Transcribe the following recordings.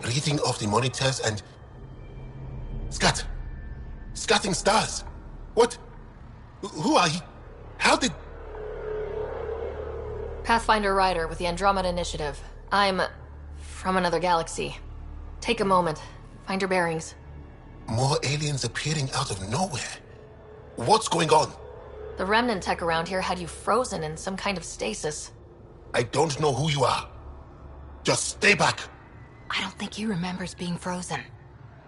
Reading off the monitors and... Scatting stars. What? Who are you? How did... Pathfinder Rider with the Andromeda Initiative. I'm... from another galaxy. Take a moment. Find your bearings. More aliens appearing out of nowhere. What's going on? The remnant tech around here had you frozen in some kind of stasis. I don't know who you are. Just stay back. I don't think he remembers being frozen.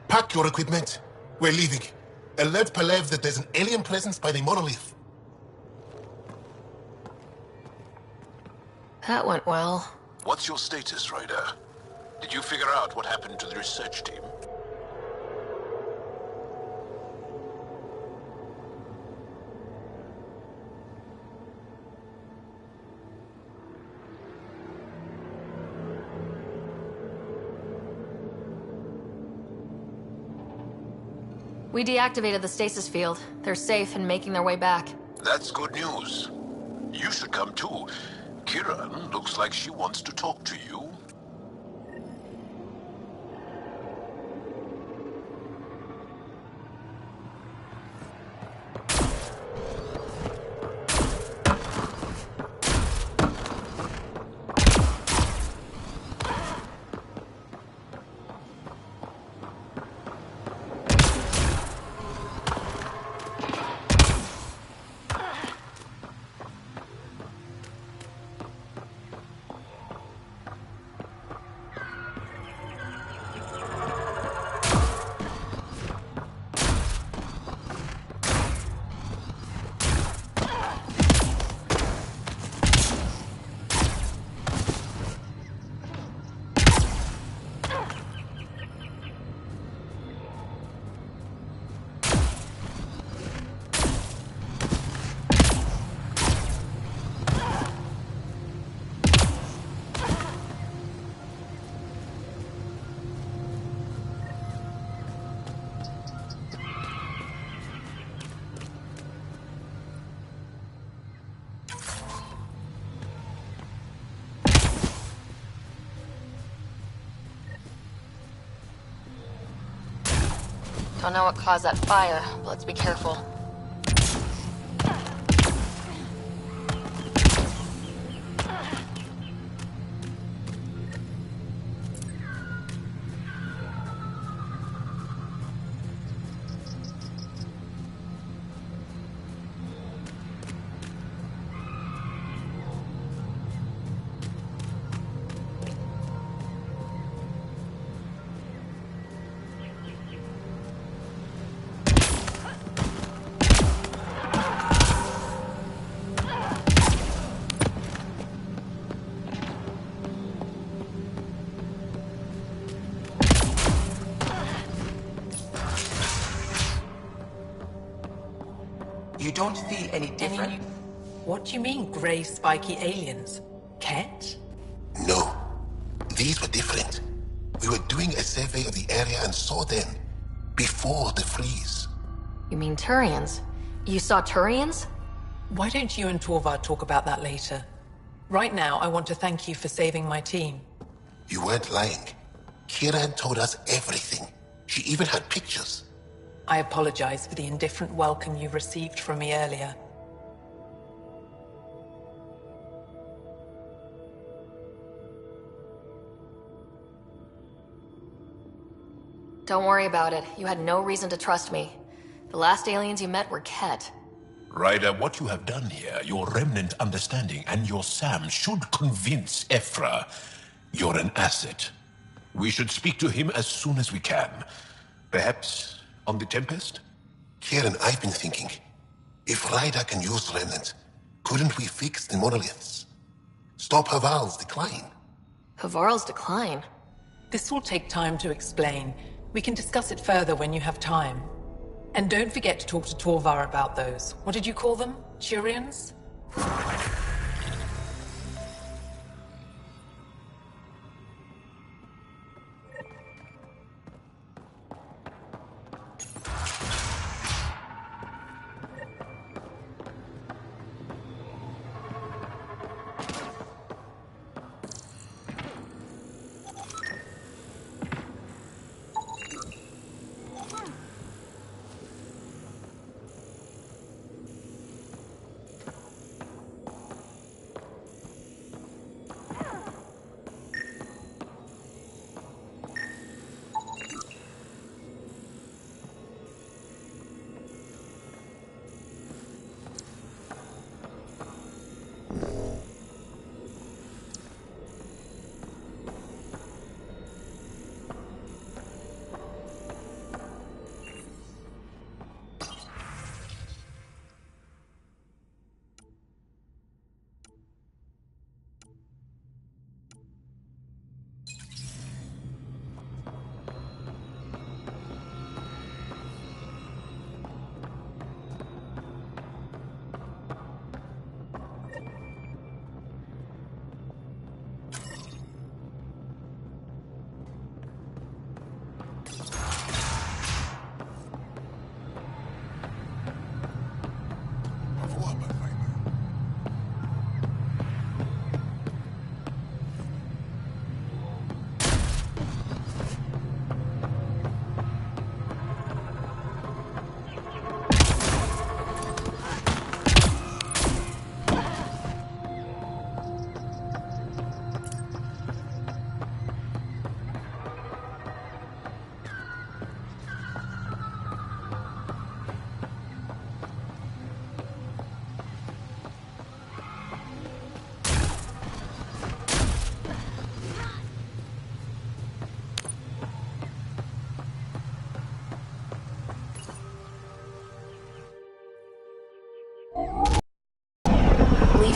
Pack your equipment. We're leaving. Alert Palev that there's an alien presence by the monolith. That went well. What's your status, Ryder? Did you figure out what happened to the research team? We deactivated the stasis field. They're safe and making their way back. That's good news. You should come too. Kiran looks like she wants to talk to you. Don't know what caused that fire, but let's be careful. You don't feel any different? What do you mean, grey spiky aliens? Ket? No. These were different. We were doing a survey of the area and saw them. Before the freeze. You mean Turians? You saw Turians? Why don't you and Torvar talk about that later? Right now, I want to thank you for saving my team. You weren't lying. Kira had told us everything. She even had pictures. I apologize for the indifferent welcome you received from me earlier. Don't worry about it. You had no reason to trust me. The last aliens you met were Ket. Ryder, what you have done here, your remnant understanding and your SAM should convince Ephra you're an asset. We should speak to him as soon as we can. Perhaps on the Tempest? Kieran, I've been thinking. If Ryder can use remnant, couldn't we fix the monoliths? Stop Haval's decline? Havarl's decline? This will take time to explain. We can discuss it further when you have time. And don't forget to talk to Torvar about those. What did you call them? Turians?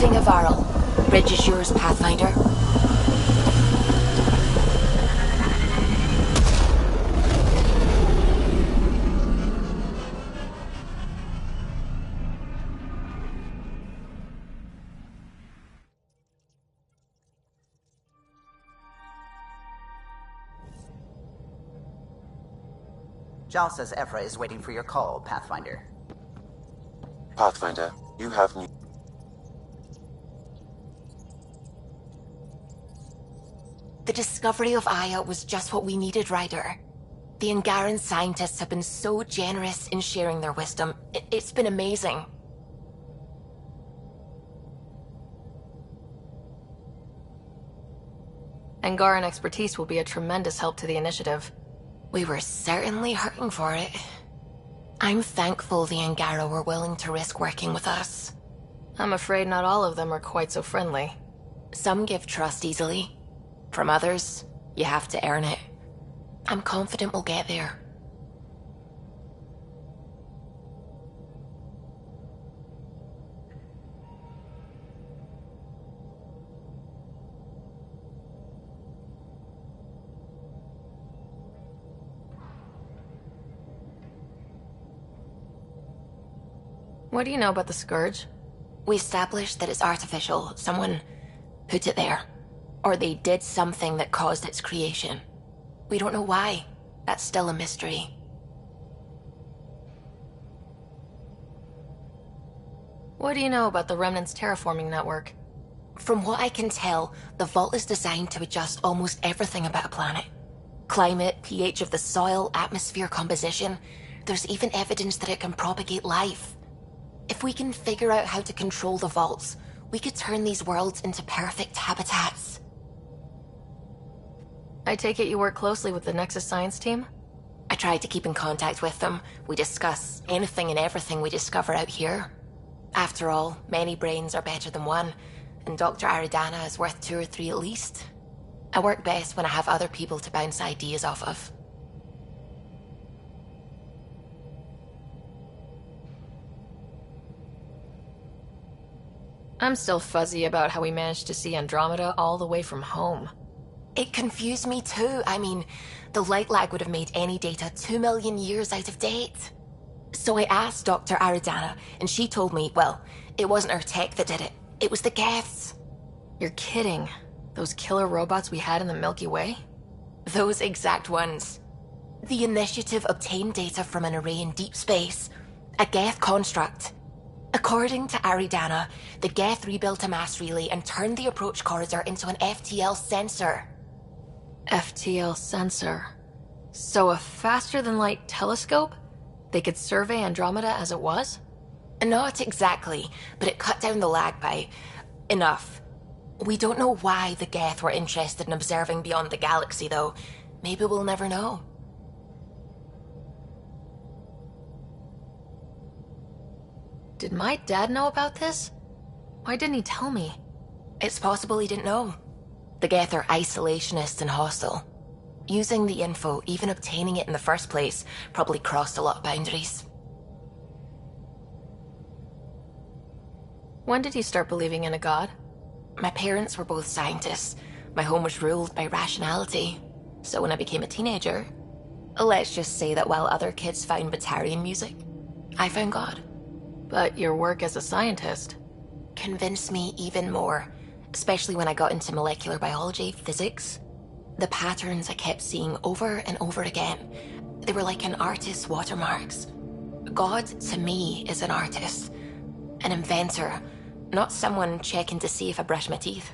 Retrieving a Varl. Bridge is yours, Pathfinder. Jal says Ephra is waiting for your call, Pathfinder. Pathfinder, you have new... The discovery of Aya was just what we needed, Ryder. The Angaran scientists have been so generous in sharing their wisdom. It's been amazing. Angaran expertise will be a tremendous help to the initiative. We were certainly hurting for it. I'm thankful the Angara were willing to risk working with us. I'm afraid not all of them are quite so friendly. Some give trust easily. From others, you have to earn it. I'm confident we'll get there. What do you know about the Scourge? We established that it's artificial. Someone put it there. Or they did something that caused its creation. We don't know why. That's still a mystery. What do you know about the Remnant's terraforming network? From what I can tell, the vault is designed to adjust almost everything about a planet. Climate, pH of the soil, atmosphere composition. There's even evidence that it can propagate life. If we can figure out how to control the vaults, we could turn these worlds into perfect habitats. I take it you work closely with the Nexus Science team? I try to keep in contact with them. We discuss anything and everything we discover out here. After all, many brains are better than one, and Dr. Aridana is worth 2 or 3 at least. I work best when I have other people to bounce ideas off of. I'm still fuzzy about how we managed to see Andromeda all the way from home. It confused me too. I mean, the light lag would have made any data 2 million years out of date. So I asked Dr. Aridana, and she told me, well, it wasn't her tech that did it. It was the Geths. You're kidding. Those killer robots we had in the Milky Way? Those exact ones. The Initiative obtained data from an array in deep space. A Geth construct. According to Aridana, the Geth rebuilt a mass relay and turned the approach corridor into an FTL sensor. FTL sensor. So a faster-than-light telescope? They could survey Andromeda as it was? Not exactly, but it cut down the lag by enough. We don't know why the Geth were interested in observing beyond the galaxy, though. Maybe we'll never know. Did my dad know about this? Why didn't he tell me? It's possible he didn't know. The Geth are isolationist and hostile. Using the info, even obtaining it in the first place, probably crossed a lot of boundaries. When did you start believing in a god? My parents were both scientists. My home was ruled by rationality. So when I became a teenager, let's just say that while other kids found Batarian music, I found God. But your work as a scientist convinced me even more, especially when I got into molecular biology, physics. The patterns I kept seeing over and over again, they were like an artist's watermarks. God, to me, is an artist, an inventor, not someone checking to see if I brush my teeth.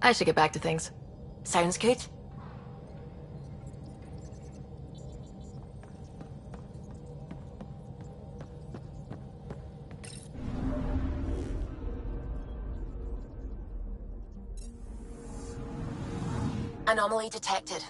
I should get back to things. Sounds good. Anomaly detected.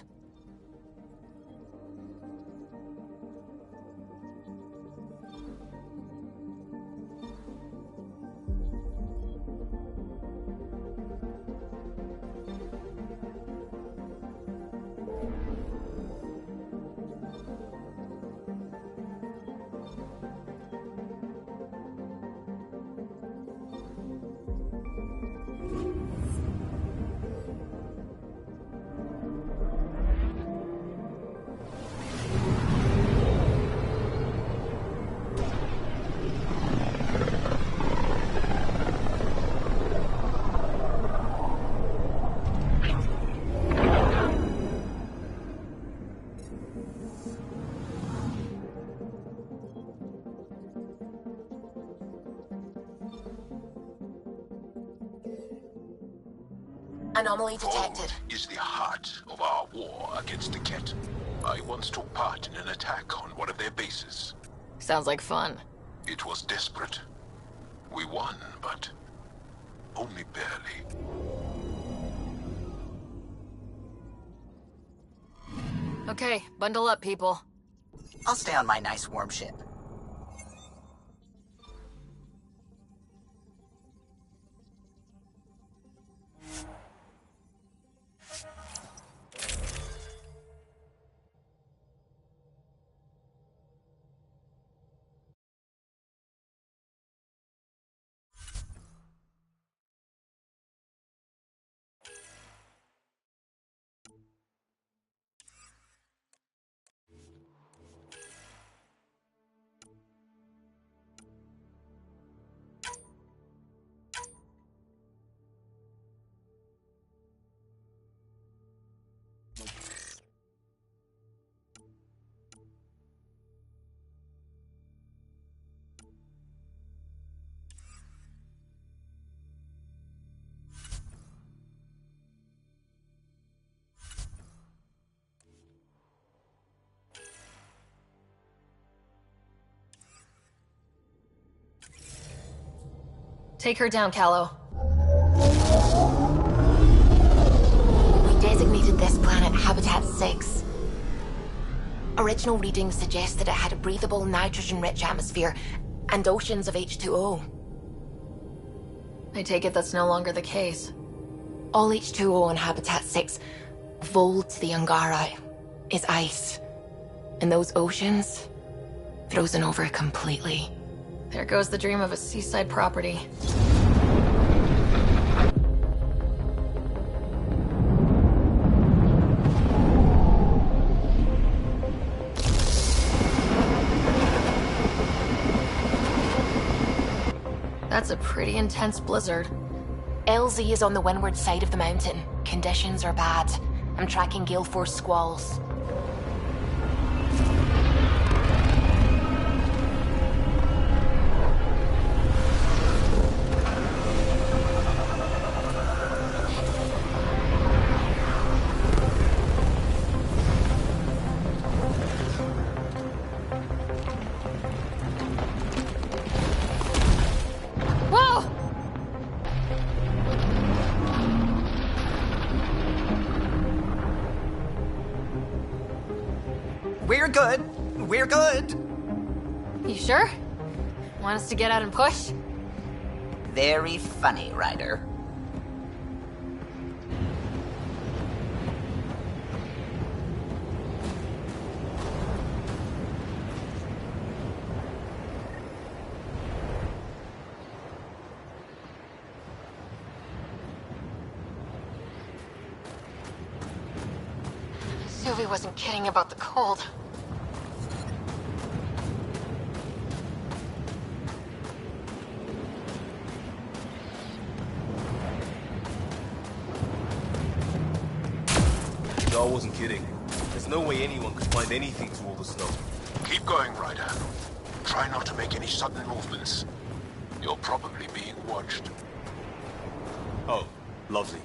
Anomaly detected. Fold is the heart of our war against the Ket. I once took part in an attack on one of their bases. Sounds like fun. It was desperate. We won, but only barely. Okay, bundle up, people. I'll stay on my nice warm ship. Take her down, Callow. We designated this planet Habitat 6. Original readings suggest that it had a breathable, nitrogen-rich atmosphere and oceans of H2O. I take it that's no longer the case. All H2O on Habitat 6, vold to the Angara, is ice. And those oceans, frozen over completely. There goes the dream of a seaside property. That's a pretty intense blizzard. LZ is on the windward side of the mountain. Conditions are bad. I'm tracking gale force squalls. Whoa! We're good. We're good. You sure? Want us to get out and push? Very funny, Ryder. Sylvie wasn't kidding about the cold. No, I wasn't kidding. There's no way anyone could find anything to all the snow. Keep going, Ryder. Try not to make any sudden movements. You're probably being watched. Oh, lovely.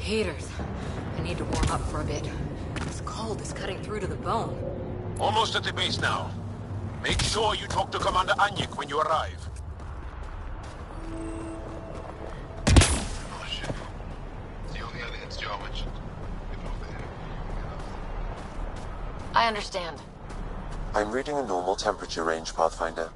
Heaters. I need to warm up for a bit. This cold is cutting through to the bone. Almost at the base now. Make sure you talk to Commander Anyik when you arrive. Oh shit. The only other hits Jarwich. I understand. I'm reading a normal temperature range, Pathfinder.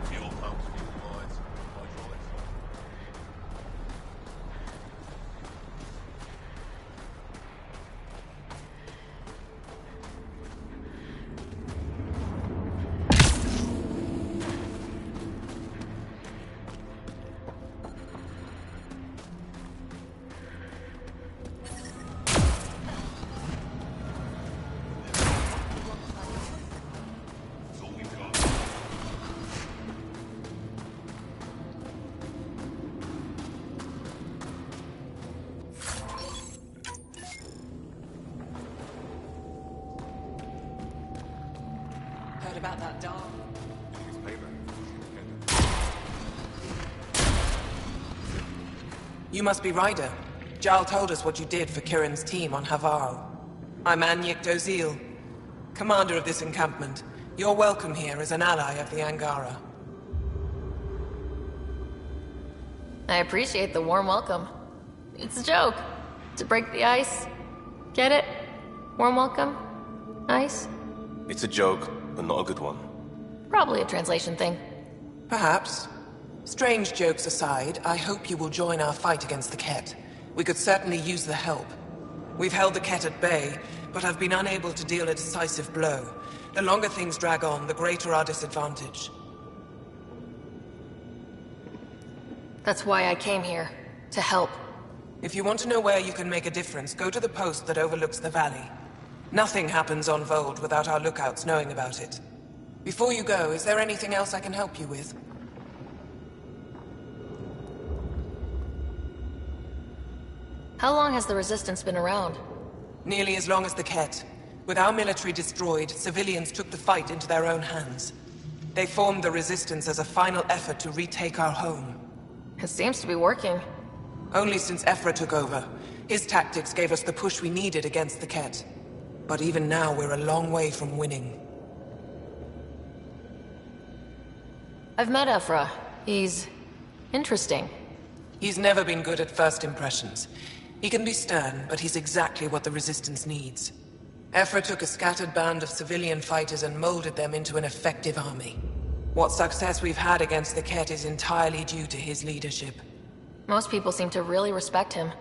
Fuel pumps, fuel lines, hydraulics. about that dog. You must be Ryder. Jarl told us what you did for Kirin's team on Havarl. I'm Anyek Dozil, commander of this encampment. You're welcome here as an ally of the Angara. I appreciate the warm welcome. It's a joke. To break the ice. Get it? Warm welcome? Ice? It's a joke, but not a good one. Probably a translation thing. Perhaps. Strange jokes aside, I hope you will join our fight against the Ket. We could certainly use the help. We've held the Ket at bay, but have been unable to deal a decisive blow. The longer things drag on, the greater our disadvantage. That's why I came here. To help. If you want to know where you can make a difference, go to the post that overlooks the valley. Nothing happens on Vold without our lookouts knowing about it. Before you go, is there anything else I can help you with? How long has the Resistance been around? Nearly as long as the Ket. With our military destroyed, civilians took the fight into their own hands. They formed the Resistance as a final effort to retake our home. It seems to be working. Only since Ephra took over. His tactics gave us the push we needed against the Ket. But even now, we're a long way from winning. I've met Ephra. He's interesting. He's never been good at first impressions. He can be stern, but he's exactly what the Resistance needs. Ephra took a scattered band of civilian fighters and molded them into an effective army. What success we've had against the Ket is entirely due to his leadership. Most people seem to really respect him.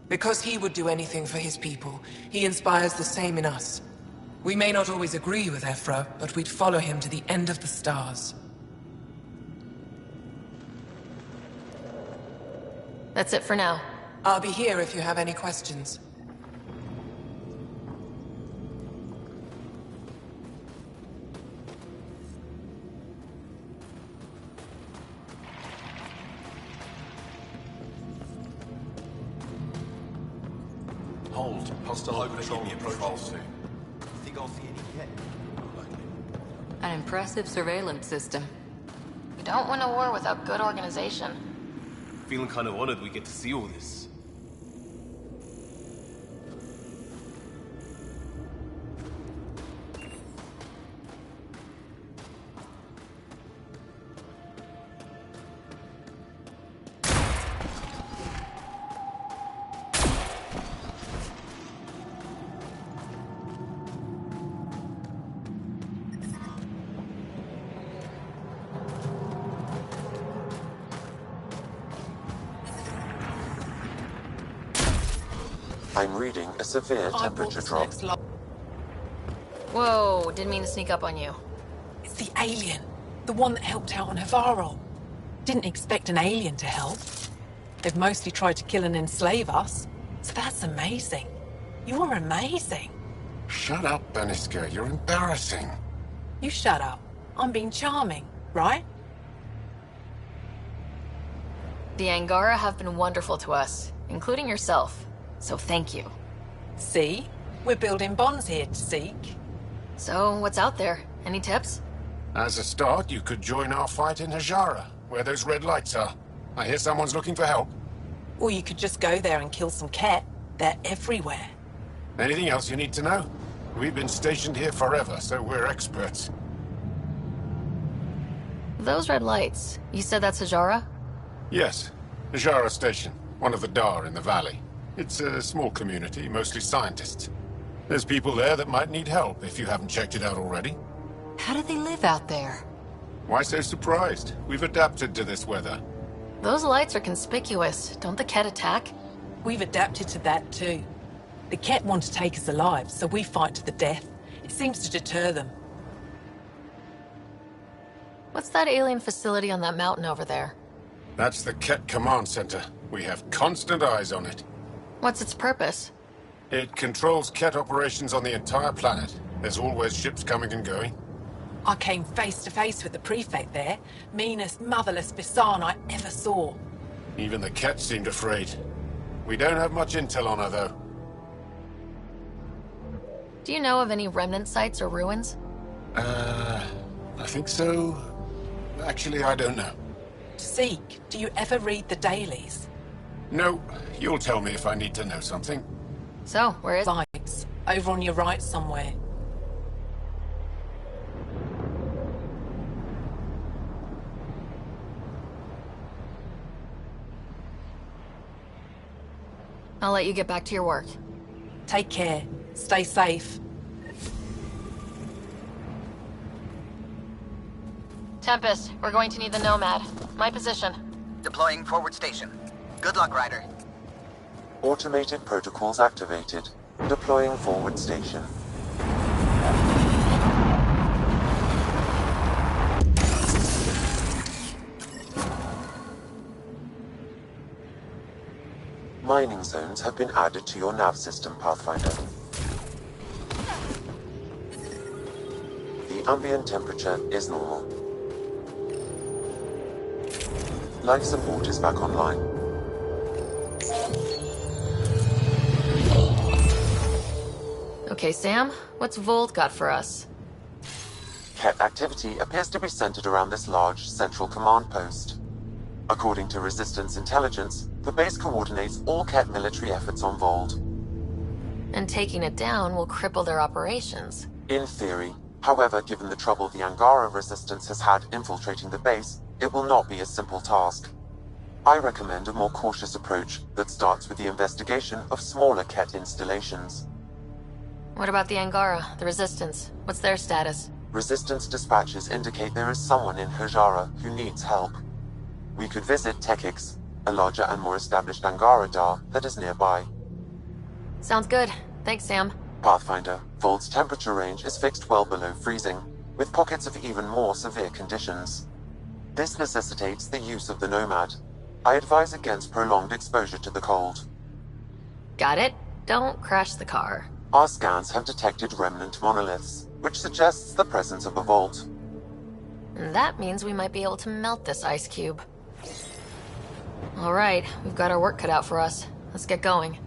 Because he would do anything for his people, he inspires the same in us. We may not always agree with Ephra, but we'd follow him to the end of the stars. That's it for now. I'll be here if you have any questions. Hold. Hostile patrol approaching soon. Think I'll see any yet? An impressive surveillance system. You don't win a war without good organization. Feeling kind of honored we get to see all this. I'm reading a severe temperature drop. Whoa, didn't mean to sneak up on you. It's the alien. The one that helped out on Havarl. Didn't expect an alien to help. They've mostly tried to kill and enslave us. So that's amazing. You're amazing. Shut up, Beniska. You're embarrassing. You shut up. I'm being charming, right? The Angara have been wonderful to us, including yourself. So thank you. See? We're building bonds here to seek. So, what's out there? Any tips? As a start, you could join our fight in Hajara, where those red lights are. I hear someone's looking for help. Or you could just go there and kill some Ket. They're everywhere. Anything else you need to know? We've been stationed here forever, so we're experts. Those red lights, you said that's Hajara? Yes. Hajara Station, one of the Dar in the valley. It's a small community, mostly scientists. There's people there that might need help if you haven't checked it out already. How do they live out there? Why so surprised? We've adapted to this weather. Those lights are conspicuous. Don't the Ket attack? We've adapted to that too. The Ket want to take us alive, so we fight to the death. It seems to deter them. What's that alien facility on that mountain over there? That's the Ket Command Center. We have constant eyes on it. What's its purpose? It controls Ket operations on the entire planet. There's always ships coming and going. I came face to face with the prefect there. Meanest, motherless Bisan I ever saw. Even the Ket seemed afraid. We don't have much intel on her, though. Do you know of any remnant sites or ruins? I think so. Actually, I don't know. Zeke, do you ever read the dailies? No, you'll tell me if I need to know something. So, where is... Lights. Over on your right somewhere. I'll let you get back to your work. Take care. Stay safe. Tempest, we're going to need the Nomad. My position. Deploying forward station. Good luck, Ryder. Automated protocols activated. Deploying forward station. Mining zones have been added to your nav system, Pathfinder. The ambient temperature is normal. Life support is back online. Okay, Sam, what's Vold got for us? Ket activity appears to be centered around this large central command post. According to Resistance intelligence, the base coordinates all Ket military efforts on Vold. And taking it down will cripple their operations. In theory. However, given the trouble the Angara Resistance has had infiltrating the base, it will not be a simple task. I recommend a more cautious approach that starts with the investigation of smaller Ket installations. What about the Angara, the Resistance? What's their status? Resistance dispatches indicate there is someone in Hajara who needs help. We could visit Tekix, a larger and more established Angara Dar that is nearby. Sounds good. Thanks, Sam. Pathfinder, Vold's temperature range is fixed well below freezing, with pockets of even more severe conditions. This necessitates the use of the Nomad. I advise against prolonged exposure to the cold. Got it. Don't crash the car. Our scans have detected remnant monoliths, which suggests the presence of a vault. And that means we might be able to melt this ice cube. All right, we've got our work cut out for us. Let's get going.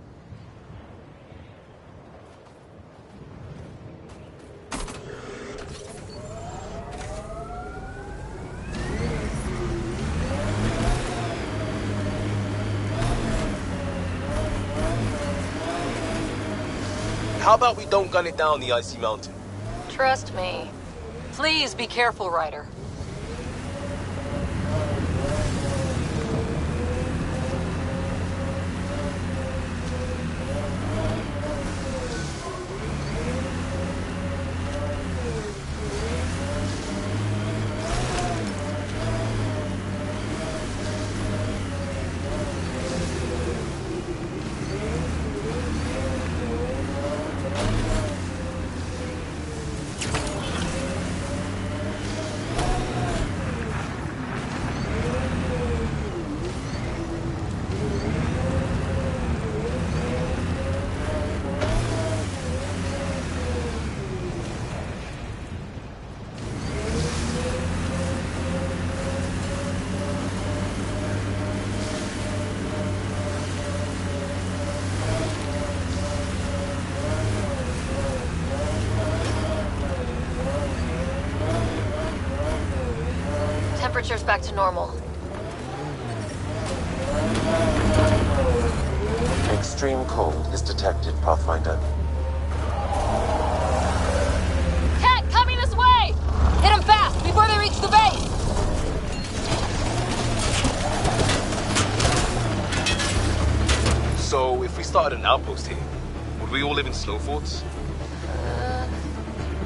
How about we don't gun it down the icy mountain? Trust me. Please be careful, Ryder. Temperature's back to normal. Extreme cold is detected, Pathfinder. Cat, coming this way! Hit them fast before they reach the base! So, if we started an outpost here, would we all live in snow forts?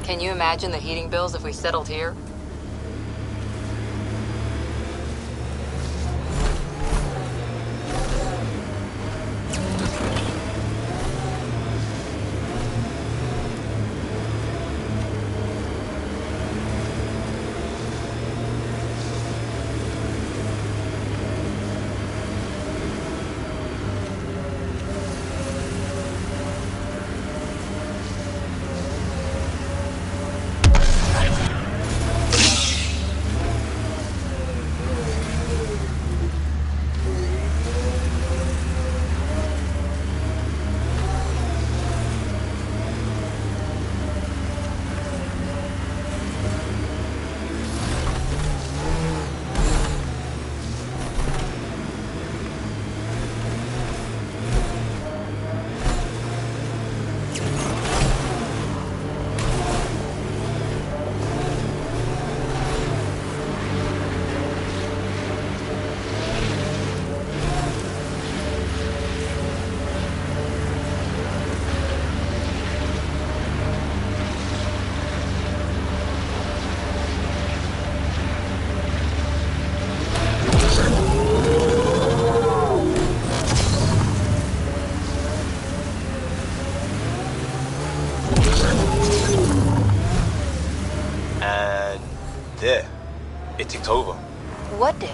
Can you imagine the heating bills if we settled here? It ticked over. What did?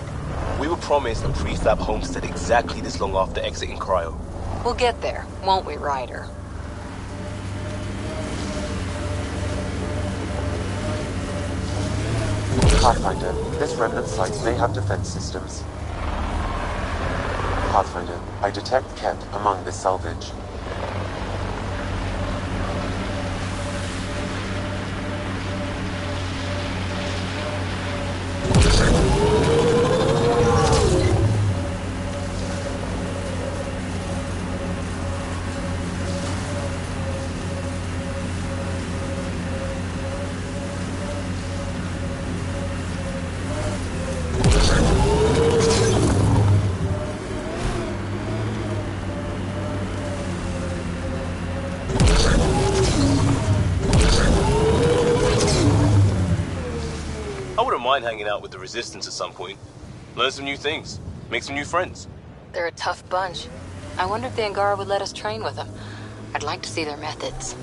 We were promised a prefab homestead exactly this long after exiting Cryo. We'll get there, won't we, Ryder? Pathfinder, this remnant site may have defense systems. Pathfinder, I detect Ket among this salvage. I wouldn't mind hanging out with the Resistance at some point. Learn some new things. Make some new friends. They're a tough bunch. I wonder if the Angara would let us train with them. I'd like to see their methods.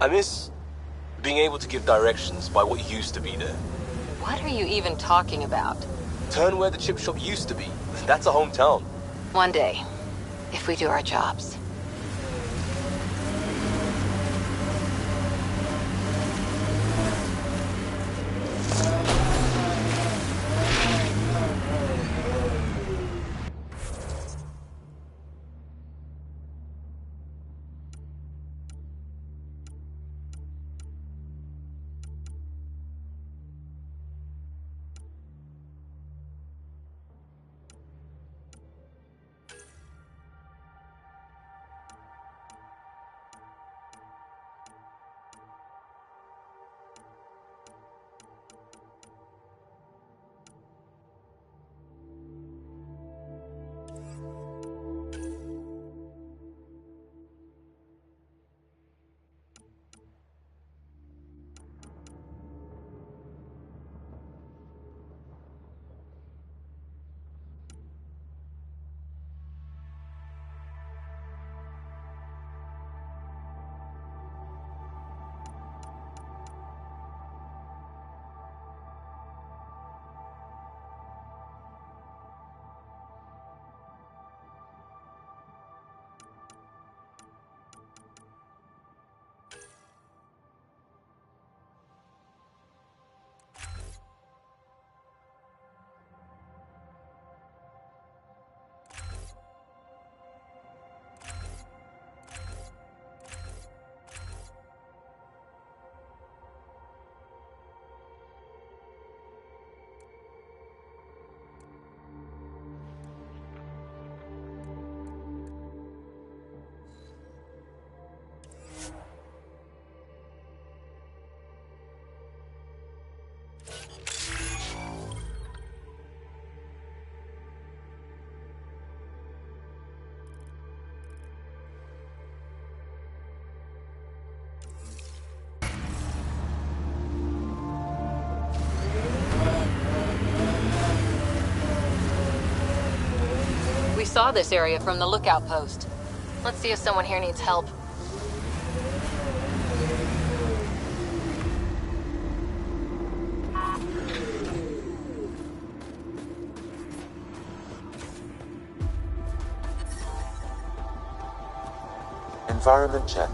I miss being able to give directions by what used to be there. What are you even talking about? Turn where the chip shop used to be. That's a hometown. One day, if we do our jobs. We saw this area from the lookout post. Let's see if someone here needs help. Environment check.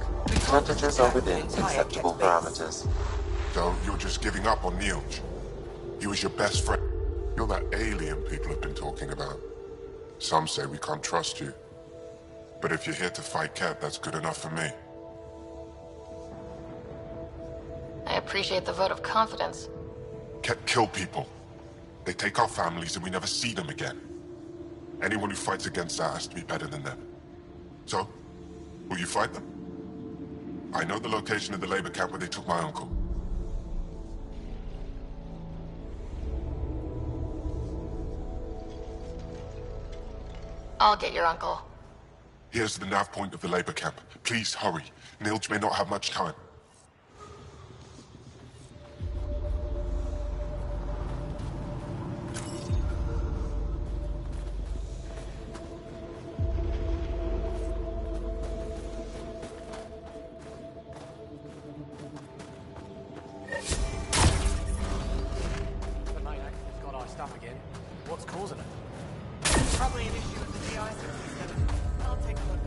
Temperatures are within acceptable parameters. So you're just giving up on Neilj? He was your best friend. You're that alien people have been talking about. Some say we can't trust you. But if you're here to fight Ket, that's good enough for me. I appreciate the vote of confidence. Kill people. They take our families and we never see them again. Anyone who fights against that has to be better than them. So, will you fight them? I know the location of the labor camp where they took my uncle. I'll get your uncle. Here's the nav point of the labor camp. Please hurry. Nilj may not have much time. The main actor's got iced up again. What's causing it? Probably an issue with the de-icing system. I'll take a look.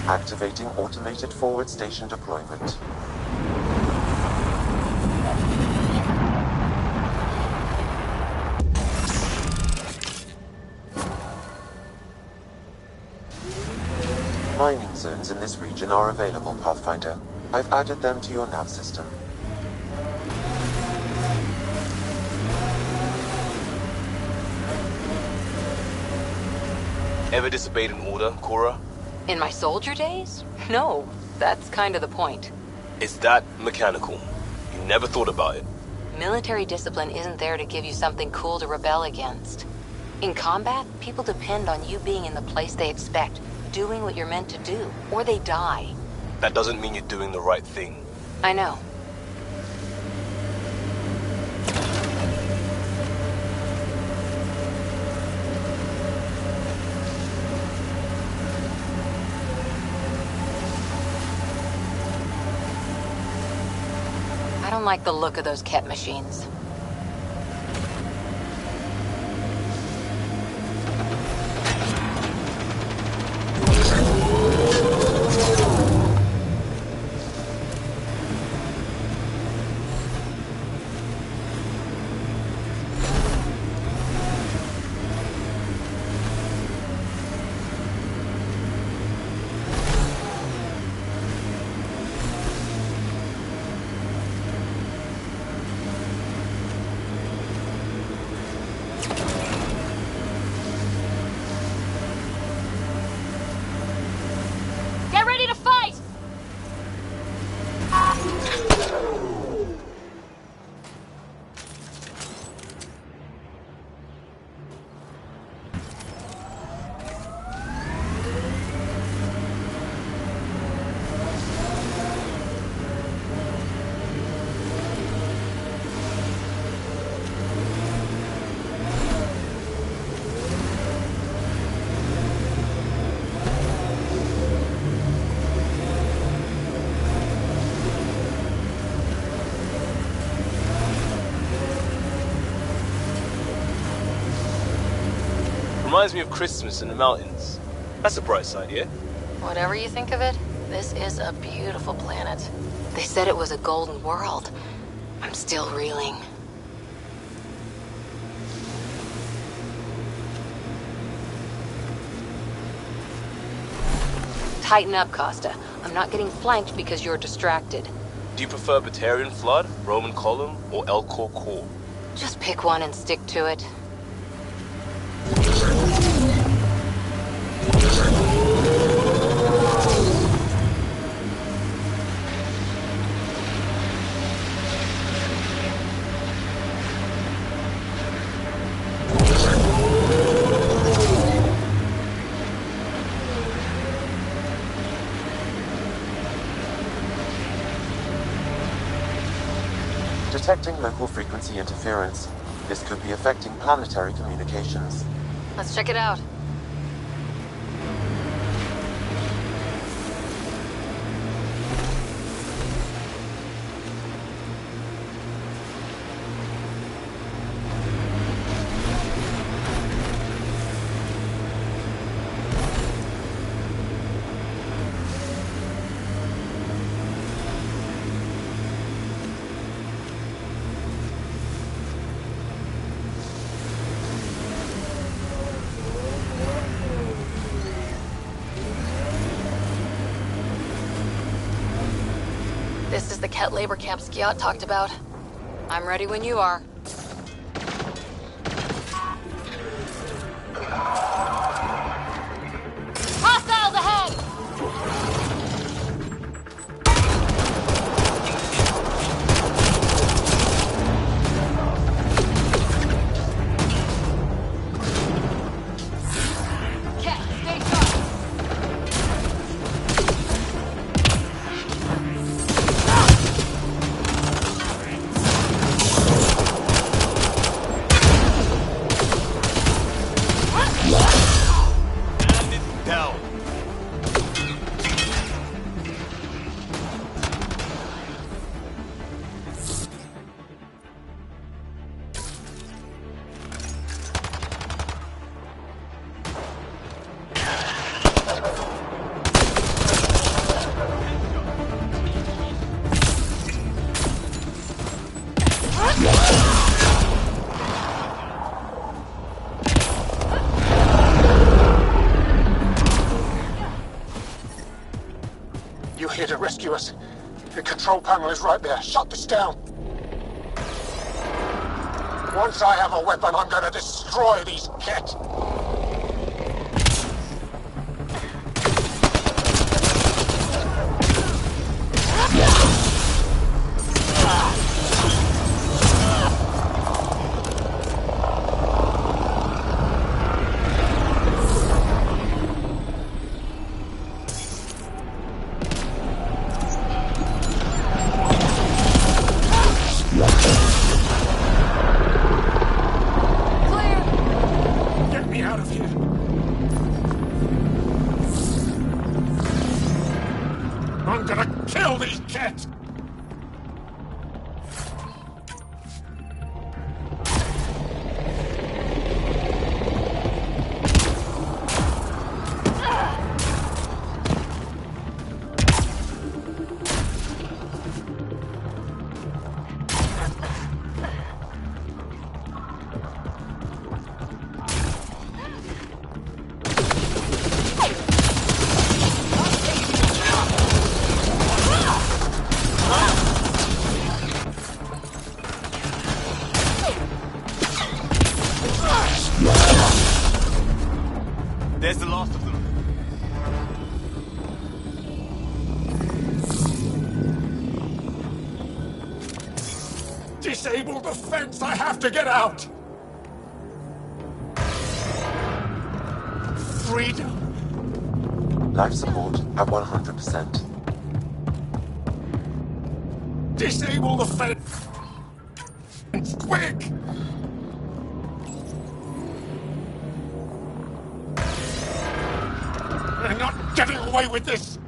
Activating automated forward station deployment. Mining zones in this region are available, Pathfinder. I've added them to your nav system. Ever disobeyed an order, Cora? In my soldier days? No, that's kind of the point. It's that mechanical. You never thought about it. Military discipline isn't there to give you something cool to rebel against. In combat, people depend on you being in the place they expect, doing what you're meant to do, or they die. That doesn't mean you're doing the right thing. I know. I don't like the look of those Ket machines. Get ready to fight! Reminds me of Christmas in the mountains. That's a bright side, yeah? Whatever you think of it, this is a beautiful planet. They said it was a golden world. I'm still reeling. Tighten up, Costa. I'm not getting flanked because you're distracted. Do you prefer Batarian Flood, Roman Column, or Elcor Core? Just pick one and stick to it. Detecting local frequency interference. This could be affecting planetary communications. Let's check it out. is the Ket labor camp Skiot talked about. I'm ready when you are. Hostiles ahead! Ket, stay sharp! And it's down. You here to rescue us? The control panel is right there. Shut this down. Once I have a weapon, I'm gonna destroy these Ket. Get me out of here. I'm gonna kill these Ket. There's the last of them. Disable the fence. I have to get out. Freedom. Life support at 100%. Disable the fence. Quick. I'm not getting away with this.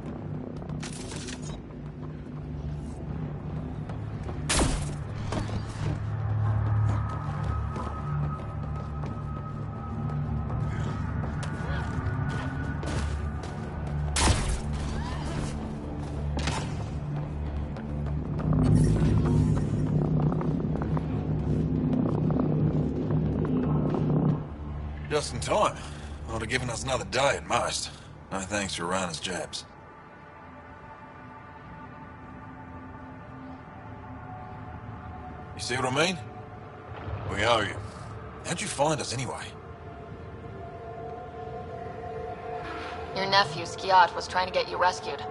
Just in time. Would have given us another day at most. No thanks for Rana's jabs. You see what I mean? We owe you. How'd you find us anyway? Your nephew, Skiot, was trying to get you rescued.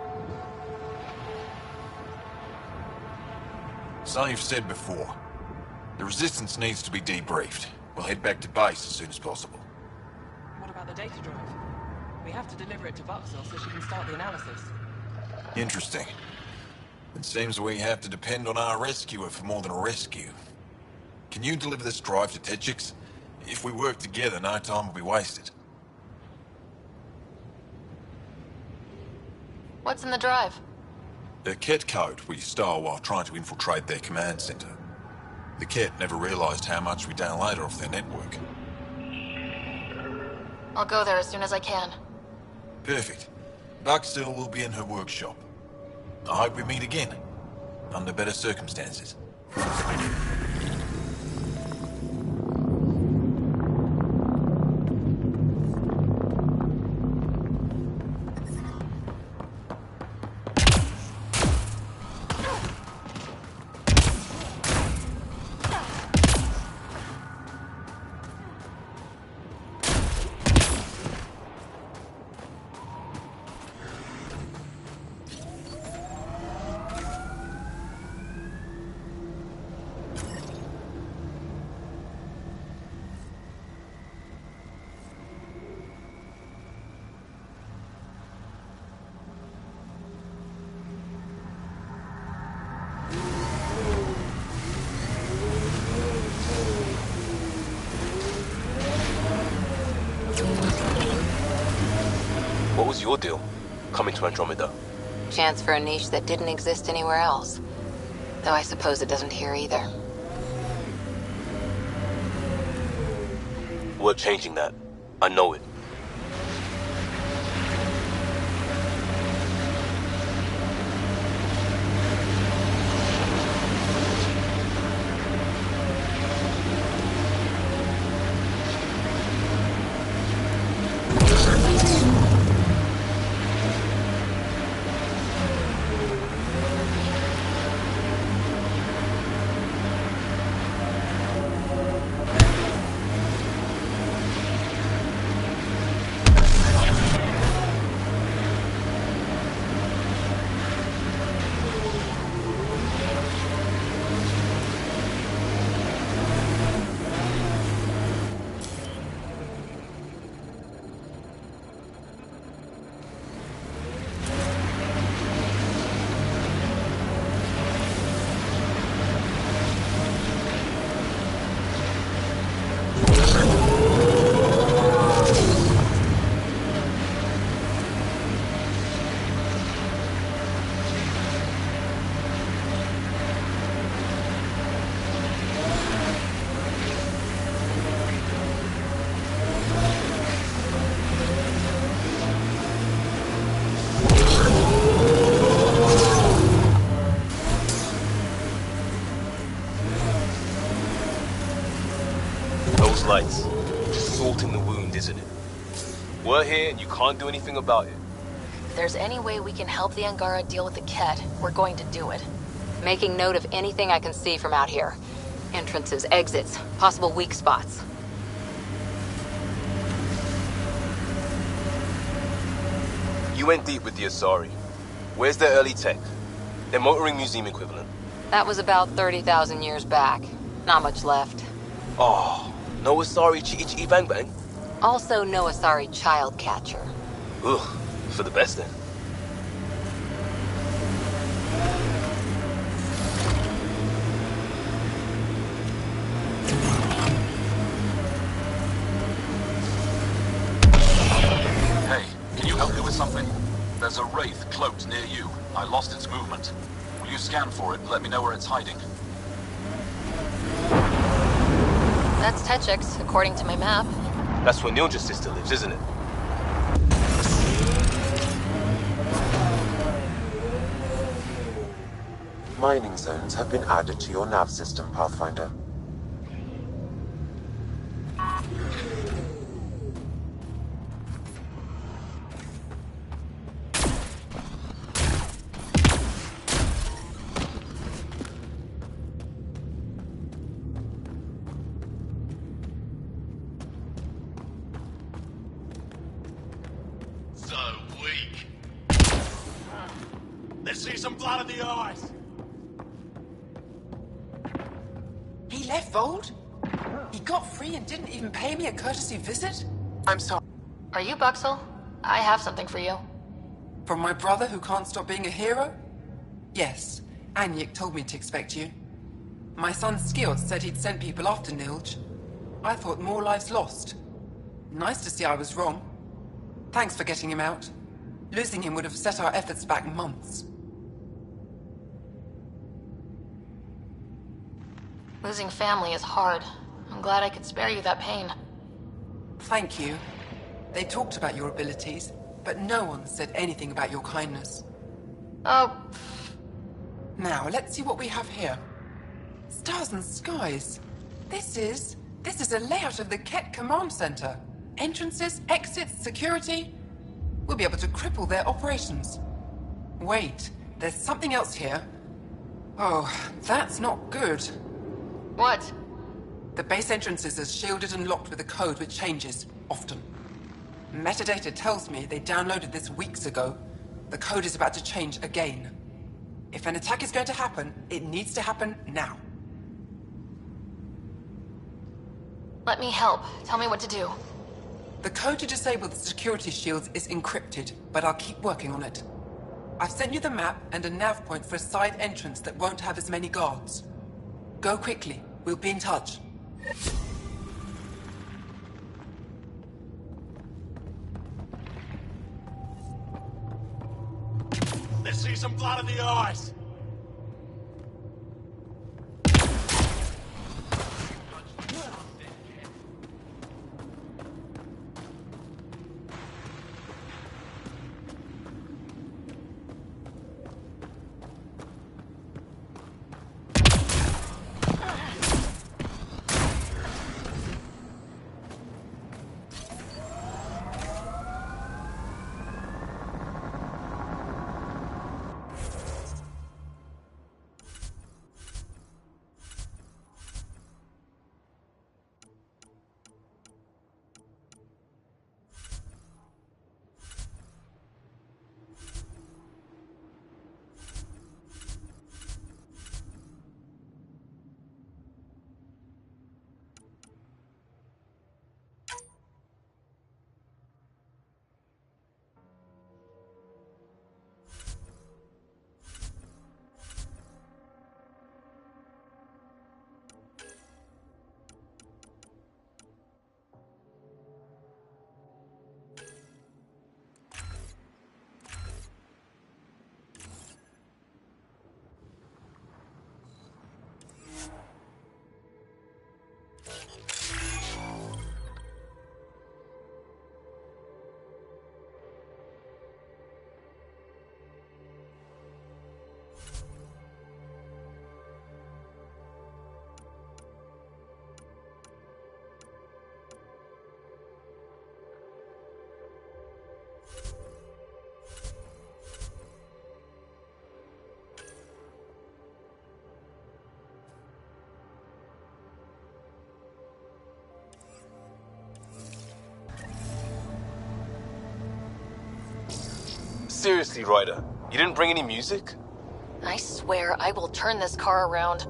So you've said before. The Resistance needs to be debriefed. We'll head back to base as soon as possible. What about the data drive? We have to deliver it to Buxel so she can start the analysis. Interesting. It seems we have to depend on our rescuer for more than a rescue. Can you deliver this drive to Tetchix? If we work together, no time will be wasted. What's in the drive? The Ket code we stole while trying to infiltrate their command center. The Ket never realized how much we downloaded off their network. I'll go there as soon as I can. Perfect. Buxel will be in her workshop. I hope we meet again, under better circumstances. What was your deal, coming to Andromeda? Chance for a niche that didn't exist anywhere else. Though I suppose it doesn't here either. We're changing that. I know it. Lights. Just salting the wound, isn't it? We're here and you can't do anything about it. If there's any way we can help the Angara deal with the Ket, we're going to do it. Making note of anything I can see from out here. Entrances, exits, possible weak spots. You went deep with the Asari. Where's their early tech? Their motoring museum equivalent. That was about 30,000 years back. Not much left. Oh. No Asari Chi Bang Bang? Also no Asari child catcher. Ugh, for the best then. Hey, can you help me with something? There's a wraith cloaked near you. I lost its movement. Will you scan for it and let me know where it's hiding? That's Techix, according to my map. That's where Nilja's sister lives, isn't it? Mining zones have been added to your nav system, Pathfinder. Let's see some blood in the eyes. He left Vold? He got free and didn't even pay me a courtesy visit? I'm sorry. Are you Buxel? I have something for you. From my brother who can't stop being a hero? Yes, Anyik told me to expect you. My son Skills said he'd sent people after Nilj. I thought more lives lost. Nice to see I was wrong. Thanks for getting him out. Losing him would have set our efforts back months. Losing family is hard. I'm glad I could spare you that pain. Thank you. They talked about your abilities, but no one said anything about your kindness. Oh. Now, let's see what we have here. Stars and skies. This is a layout of the Ket Command Center. Entrances, exits, security. We'll be able to cripple their operations. Wait, there's something else here. Oh, that's not good. What? The base entrances are shielded and locked with a code which changes, often. Metadata tells me they downloaded this weeks ago. The code is about to change again. If an attack is going to happen, it needs to happen now. Let me help. Tell me what to do. The code to disable the security shields is encrypted, but I'll keep working on it. I've sent you the map and a nav point for a side entrance that won't have as many guards. Go quickly. We'll be in touch. see some blood in the eyes. Seriously, Ryder, you didn't bring any music? I swear I will turn this car around.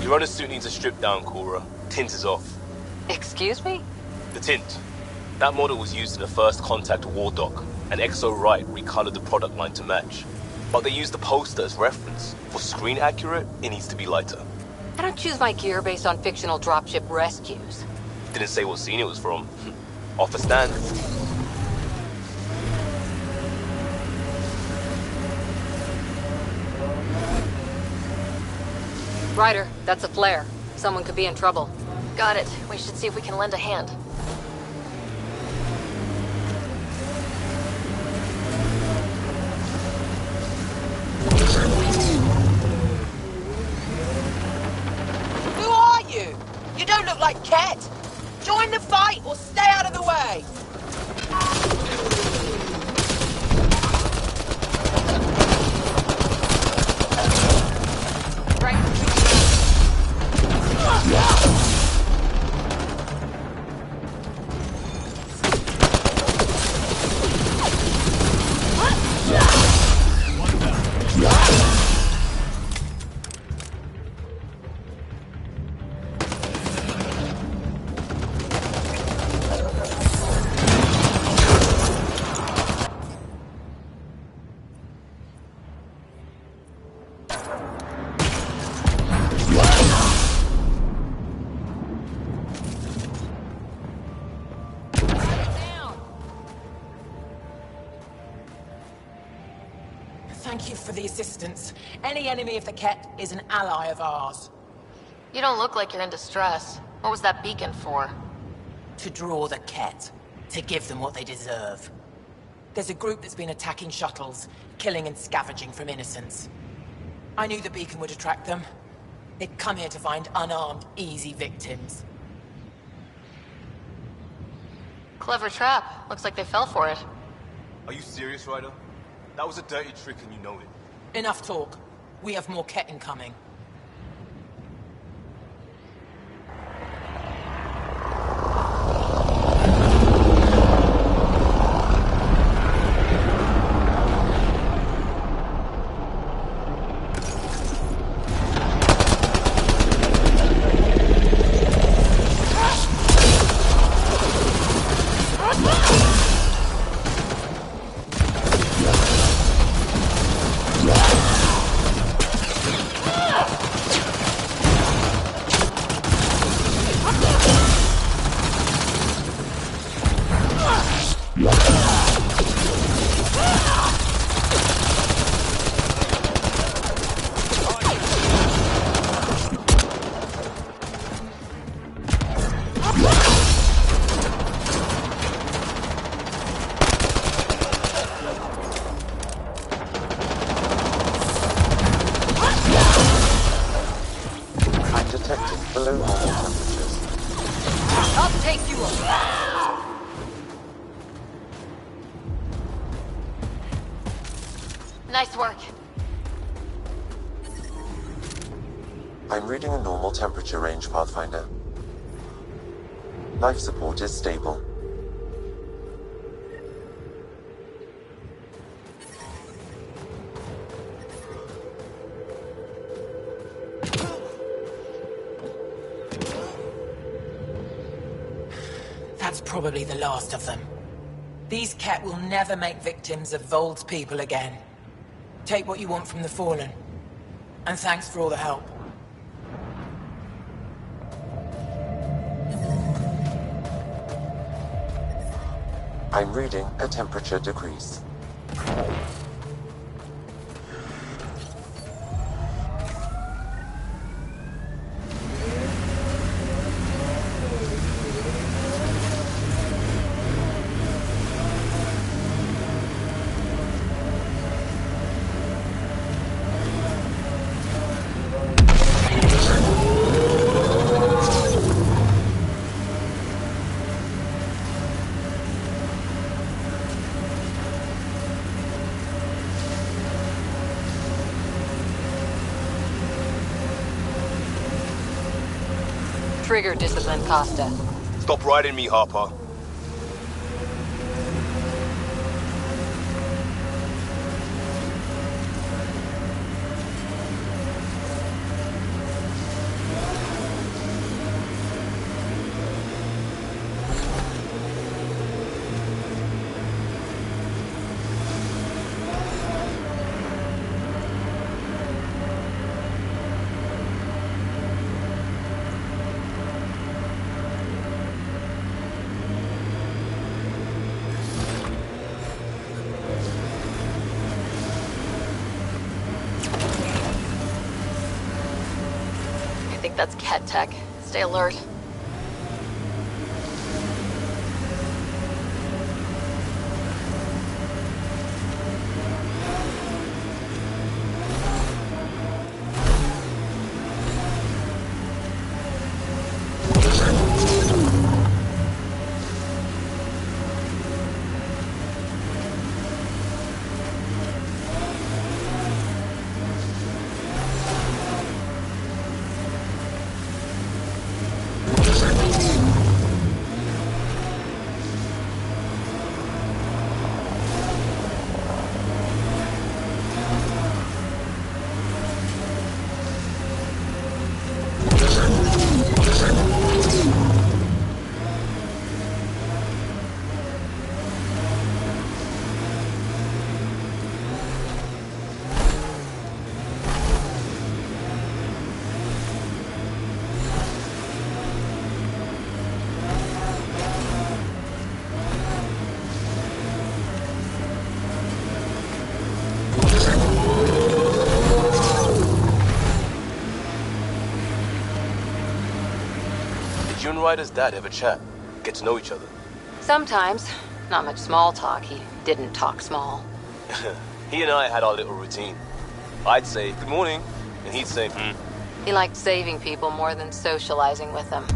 Your runner suit needs a strip down, Cora. Tint is off. Excuse me? The tint. That model was used in the first Contact War Doc, and XO Wright recolored the product line to match. But they used the poster as reference. For screen accurate, it needs to be lighter. I don't choose my gear based on fictional dropship rescues. Didn't say what scene it was from. Off a stand. Ryder, that's a flare. Someone could be in trouble. Got it. We should see if we can lend a hand. Who are you? You don't look like Ket. Join the fight or stay out of the way. Thank you for the assistance. Any enemy of the Ket is an ally of ours. You don't look like you're in distress. What was that beacon for? To draw the Ket. To give them what they deserve. There's a group that's been attacking shuttles, killing and scavenging from innocents. I knew the beacon would attract them. They'd come here to find unarmed, easy victims. Clever trap. Looks like they fell for it. Are you serious, Ryder? That was a dirty trick and you know it. Enough talk. We have more Ket incoming. Nice work. I'm reading a normal temperature range, Pathfinder. Life support is stable. That's probably the last of them. These Ket will never make victims of Vold's people again. Take what you want from the Fallen. And thanks for all the help. I'm reading a temperature decrease. Trigger discipline, Costa. Stop riding me, Harper. I think that's Ket tech. Stay alert. You and Ryder's dad ever chat? Get to know each other? Sometimes. Not much small talk. He didn't talk small. He and I had our little routine. I'd say, good morning, and he'd say, He liked saving people more than socializing with them.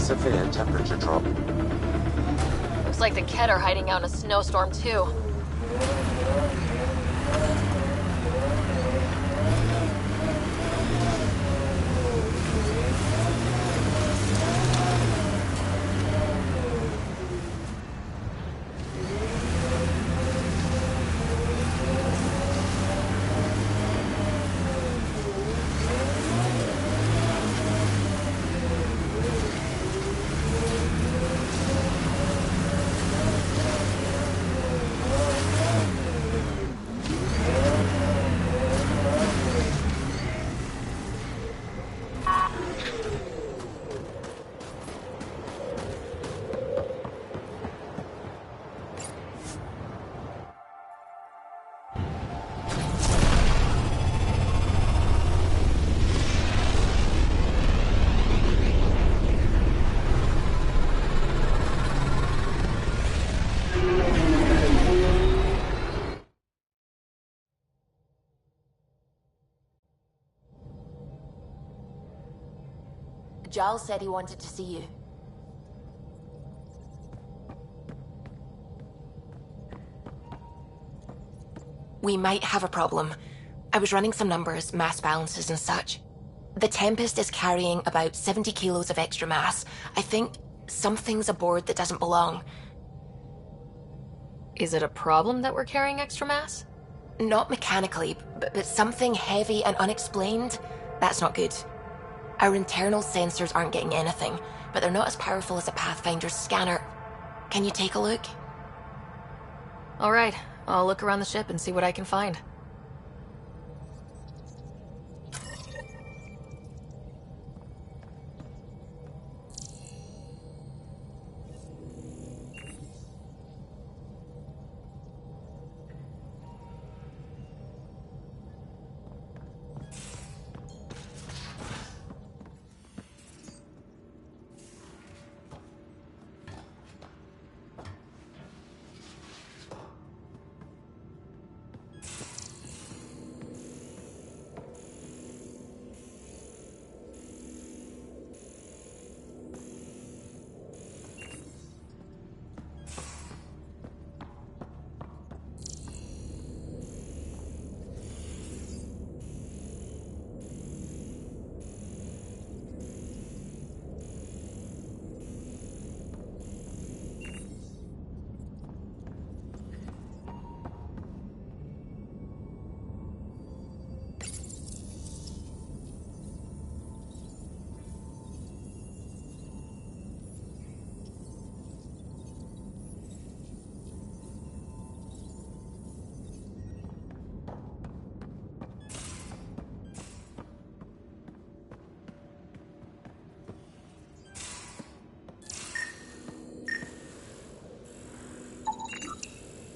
severe temperature drop. Looks like the Ket are hiding out in a snowstorm, too. Giles said he wanted to see you. We might have a problem. I was running some numbers, mass balances and such. The Tempest is carrying about 70 kilos of extra mass. I think something's aboard that doesn't belong. Is it a problem that we're carrying extra mass? Not mechanically, but something heavy and unexplained. That's not good. Our internal sensors aren't getting anything, but they're not as powerful as a Pathfinder's scanner. Can you take a look? All right, I'll look around the ship and see what I can find.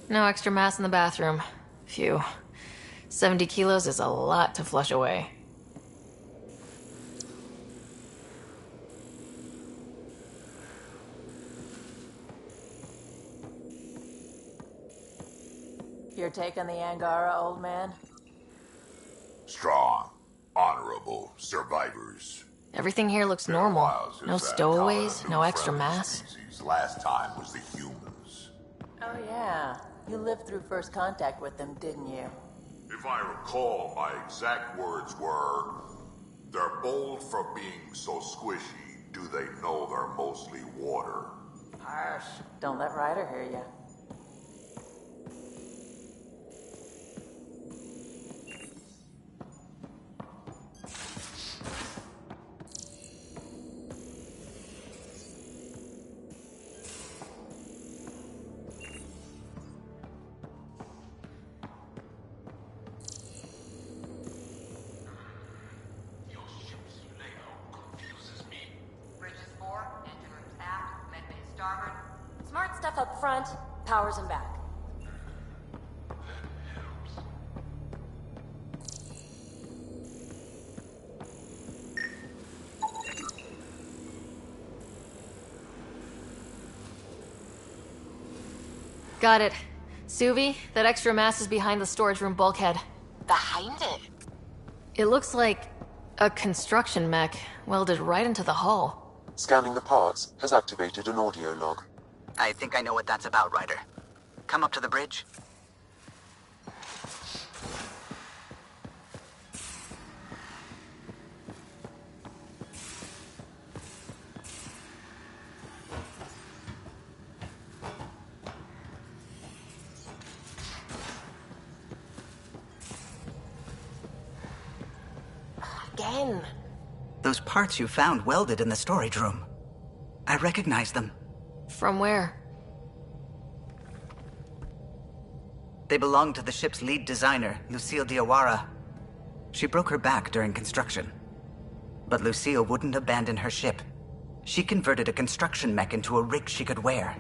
No extra mass in the bathroom. Phew. 70 kilos is a lot to flush away. Your take on the Angara, old man? Strong, honorable survivors. Everything here looks normal. No stowaways, no extra mass. Last time was the humans. Oh yeah. You lived through first contact with them, didn't you? If I recall, my exact words were, "They're bold for being so squishy. Do they know they're mostly water?" Harsh. Don't let Ryder hear you. Smart stuff up front, powers in back. Got it. Suvi, that extra mass is behind the storage room bulkhead. Behind it? It looks like a construction mech welded right into the hull. Scanning the parts has activated an audio log. I think I know what that's about, Ryder. Come up to the bridge. Again. Those parts you found welded in the storage room. I recognize them. From where? They belong to the ship's lead designer, Lucille Diawara. She broke her back during construction. But Lucille wouldn't abandon her ship. She converted a construction mech into a rig she could wear.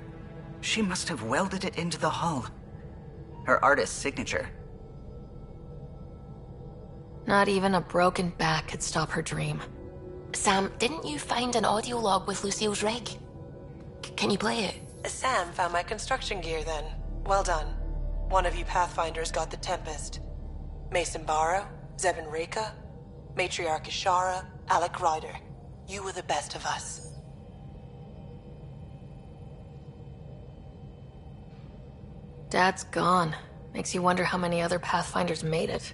She must have welded it into the hull. Her artist's signature. Not even a broken back could stop her dream. Sam, didn't you find an audio log with Lucille's rig? Can you play it? Sam found my construction gear then. Well done. One of you Pathfinders got the Tempest. Mason Barrow, Zebin Reka, Matriarch Ishara, Alec Ryder. You were the best of us. Dad's gone. Makes you wonder how many other Pathfinders made it.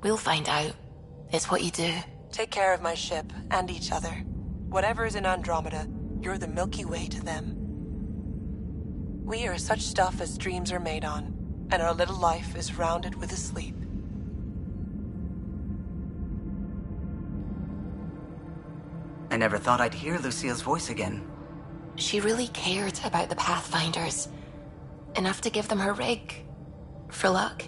We'll find out. It's what you do. Take care of my ship and each other. Whatever is in Andromeda, you're the Milky Way to them. We are such stuff as dreams are made on, and our little life is rounded with a sleep. I never thought I'd hear Lucille's voice again. She really cared about the Pathfinders. Enough to give them her rig. For luck.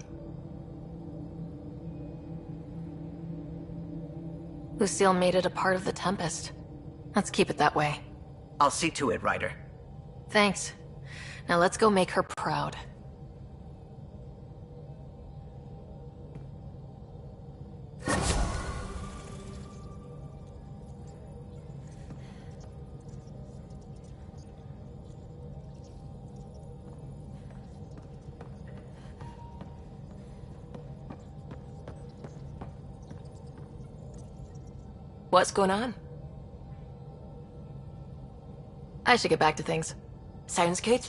Lucille made it a part of the Tempest. Let's keep it that way. I'll see to it, Ryder. Thanks. Now let's go make her proud. What's going on? I should get back to things. Sounds good.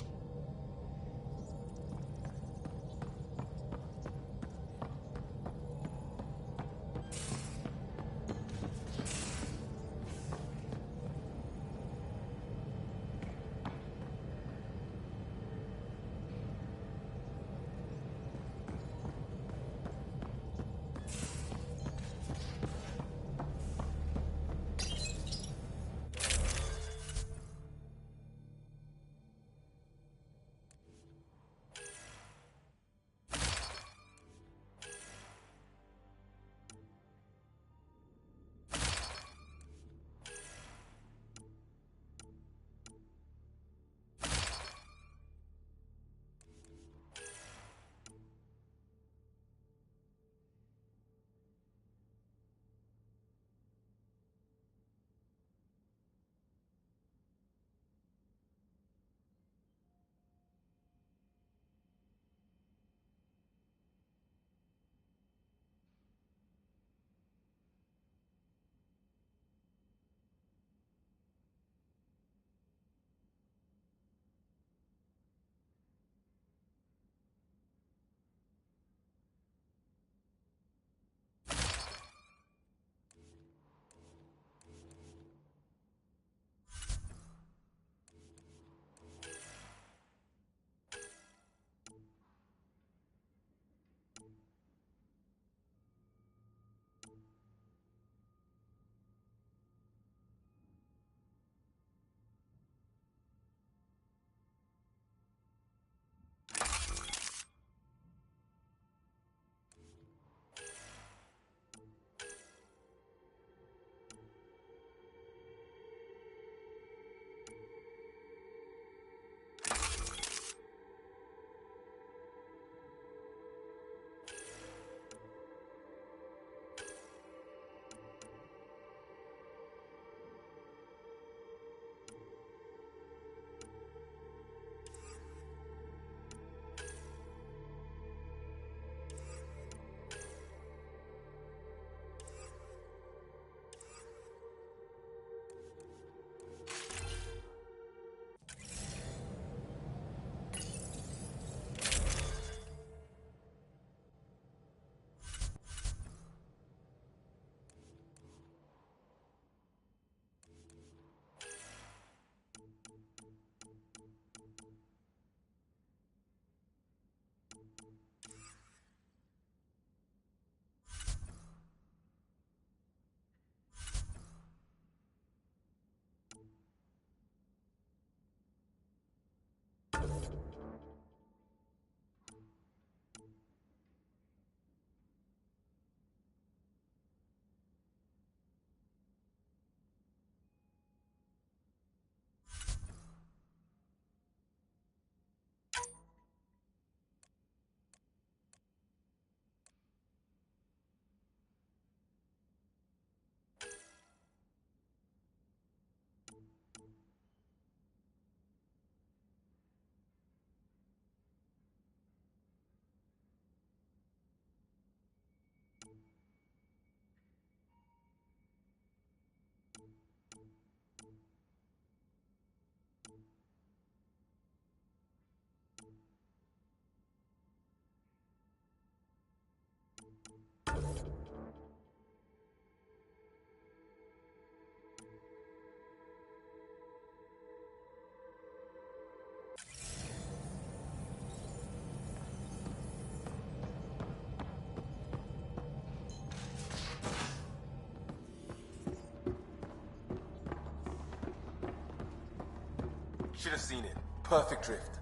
Should have seen it. Perfect drift.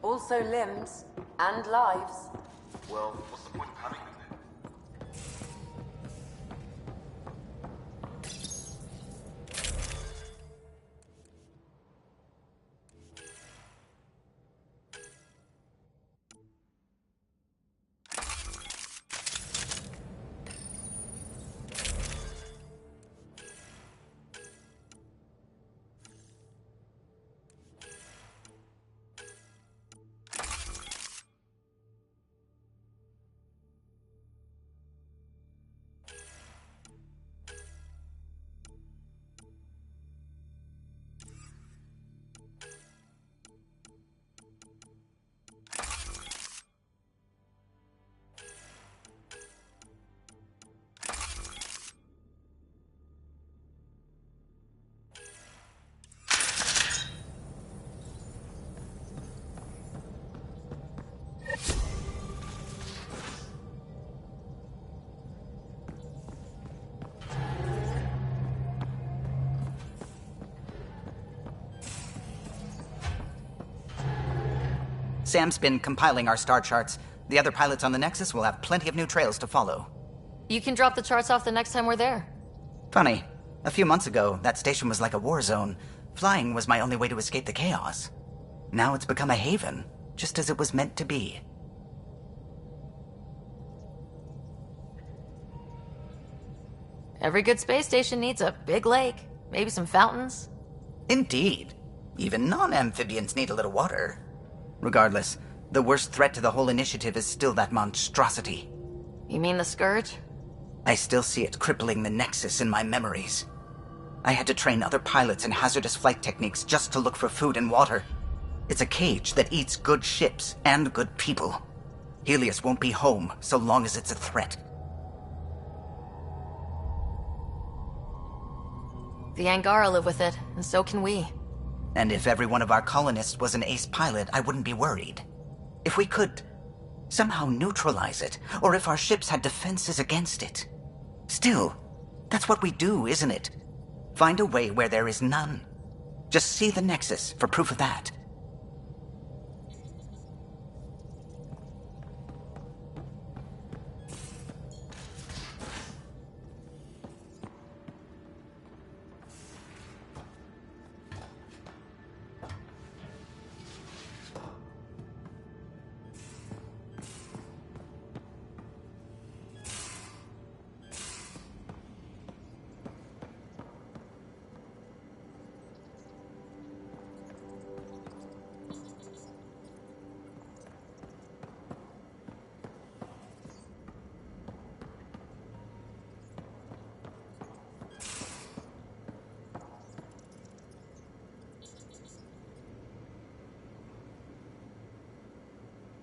Also limbs and lives. Well, what's the point of having them then? Sam's been compiling our star charts. The other pilots on the Nexus will have plenty of new trails to follow. You can drop the charts off the next time we're there. Funny. A few months ago, that station was like a war zone. Flying was my only way to escape the chaos. Now it's become a haven, just as it was meant to be. Every good space station needs a big lake, maybe some fountains. Indeed. Even non-amphibians need a little water. Regardless, the worst threat to the whole initiative is still that monstrosity. You mean the Scourge? I still see it crippling the Nexus in my memories. I had to train other pilots in hazardous flight techniques just to look for food and water. It's a cage that eats good ships and good people. Helios won't be home so long as it's a threat. The Angara live with it, and so can we. And if every one of our colonists was an ace pilot, I wouldn't be worried. If we could somehow neutralize it, or if our ships had defenses against it. Still, that's what we do, isn't it? Find a way where there is none. Just see the Nexus for proof of that.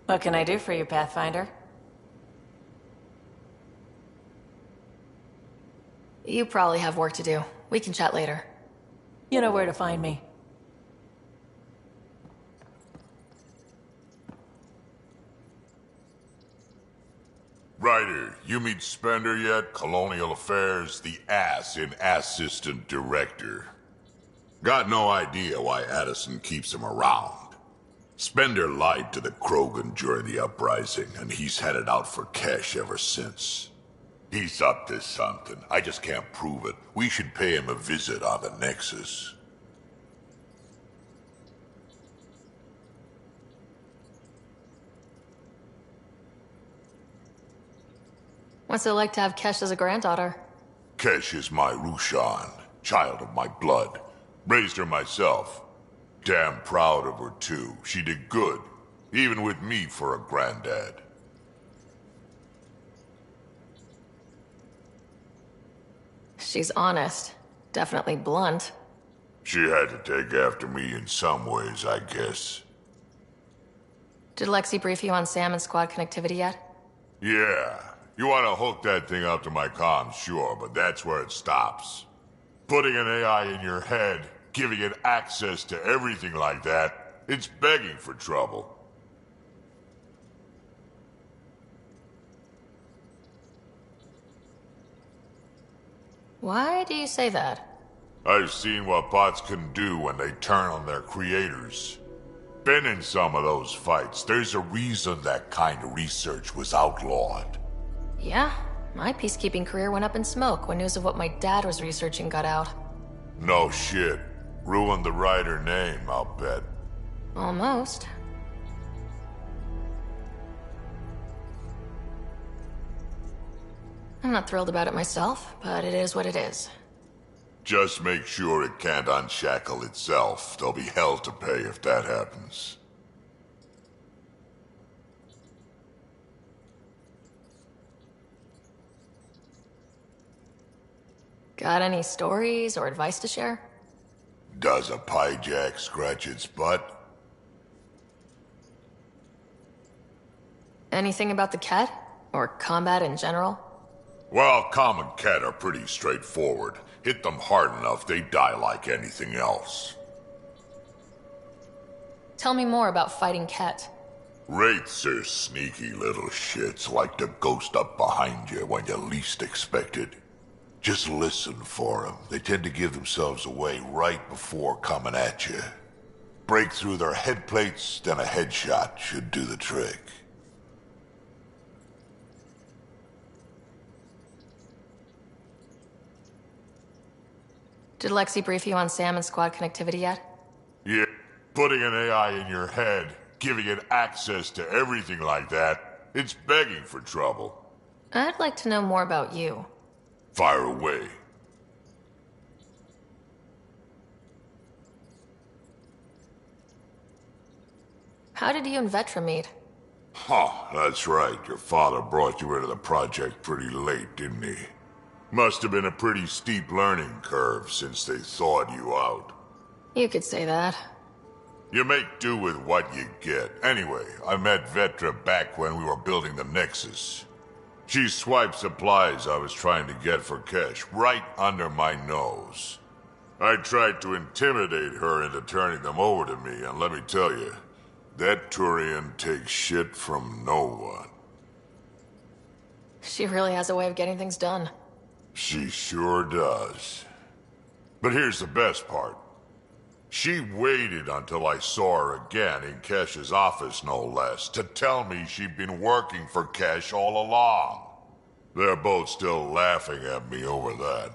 What can I do for you, Pathfinder? You probably have work to do. We can chat later. You know where to find me. Ryder, you meet Spender yet? Colonial Affairs, the ass in Assistant Director. Got no idea why Addison keeps him around. Spender lied to the Krogan during the uprising, and he's headed out for cash ever since. He's up to something. I just can't prove it. We should pay him a visit on the Nexus. What's it like to have Kesh as a granddaughter? Kesh is my Rushan, child of my blood. Raised her myself. Damn proud of her, too. She did good, even with me for a granddad. She's honest. Definitely blunt. She had to take after me in some ways, I guess. Did Lexi brief you on Sam and squad connectivity yet? Yeah. You want to hook that thing up to my comms, sure, but that's where it stops. Putting an AI in your head, giving it access to everything like that, it's begging for trouble. Why do you say that? I've seen what bots can do when they turn on their creators. Been in some of those fights. There's a reason that kind of research was outlawed. Yeah, my peacekeeping career went up in smoke when news of what my dad was researching got out. No shit. Ruined the Ryder name, I'll bet. Almost. I'm not thrilled about it myself, but it is what it is. Just make sure it can't unshackle itself. There'll be hell to pay if that happens. Got any stories or advice to share? Does a pyjak scratch its butt? Anything about the Ket? Or combat in general? Well, common Ket are pretty straightforward. Hit them hard enough, they die like anything else. Tell me more about fighting Ket. Wraiths are sneaky little shits, like to ghost up behind you when you least expect it. Just listen for them. They tend to give themselves away right before coming at you. break through their head plates, then a headshot should do the trick. Did Lexi brief you on Sam and squad connectivity yet? Yeah, putting an AI in your head, giving it access to everything like that, it's begging for trouble. I'd like to know more about you. Fire away. How did you and Vetra meet? Huh, that's right. Your father brought you into the project pretty late, didn't he? Must have been a pretty steep learning curve since they thawed you out. You could say that. You make do with what you get. Anyway, I met Vetra back when we were building the Nexus. She swiped supplies I was trying to get for Kesh right under my nose. I tried to intimidate her into turning them over to me, and let me tell you, that Turian takes shit from no one. She really has a way of getting things done. She sure does. But here's the best part. She waited until I saw her again in Kesh's office, no less, to tell me she'd been working for Kesh all along. They're both still laughing at me over that.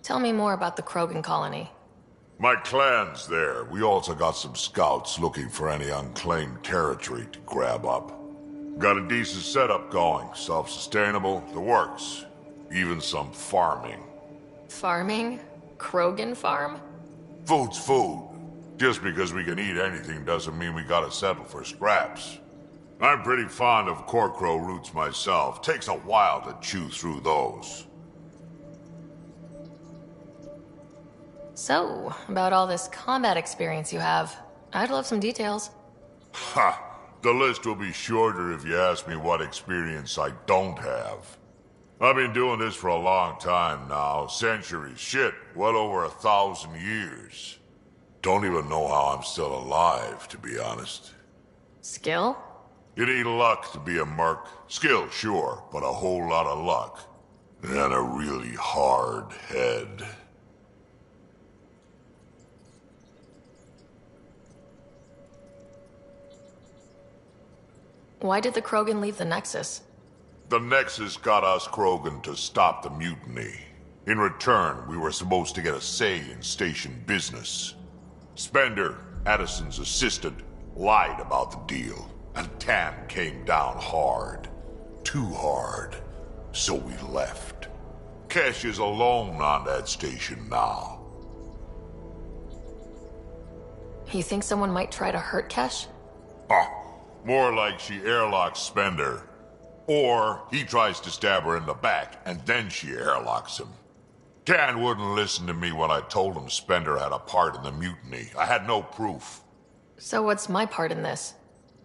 Tell me more about the Krogan colony. My clan's there. We also got some scouts looking for any unclaimed territory to grab up. Got a decent setup going, self-sustainable, the works. Even some farming. Farming? Krogan farm? Food's food. Just because we can eat anything doesn't mean we gotta settle for scraps. I'm pretty fond of Corcrow roots myself. Takes a while to chew through those. So, about all this combat experience you have, I'd love some details. Ha! The list will be shorter if you ask me what experience I don't have. I've been doing this for a long time now. Centuries. Shit, well over 1,000 years. Don't even know how I'm still alive, to be honest. Skill? You need luck to be a merc. Skill, sure, but a whole lot of luck. And a really hard head. Why did the Krogan leave the Nexus? The Nexus got us Krogan to stop the mutiny. In return, we were supposed to get a say in station business. Spender, Addison's assistant, lied about the deal, and Tan came down hard. Too hard. So we left. Kesh is alone on that station now. You think someone might try to hurt Kesh? More like she airlocks Spender. Or he tries to stab her in the back, and then she airlocks him. Tan wouldn't listen to me when I told him Spender had a part in the mutiny. I had no proof. So what's my part in this?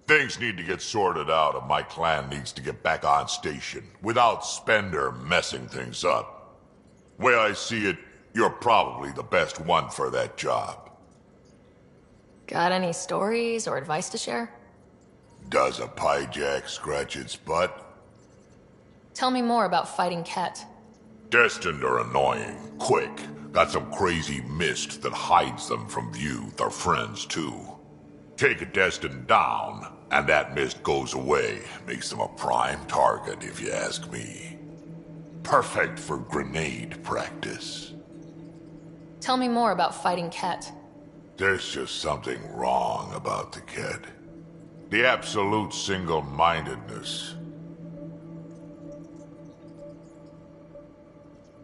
Things need to get sorted out, and my clan needs to get back on station, without Spender messing things up. Way I see it, you're probably the best one for that job. Got any stories or advice to share? Does a piejack scratch its butt? Tell me more about fighting Ket. Destined are annoying, quick. Got some crazy mist that hides them from view, their friends too. Take a Destined down, and that mist goes away. Makes them a prime target, if you ask me. Perfect for grenade practice. Tell me more about fighting Ket. There's just something wrong about the kid. The absolute single-mindedness.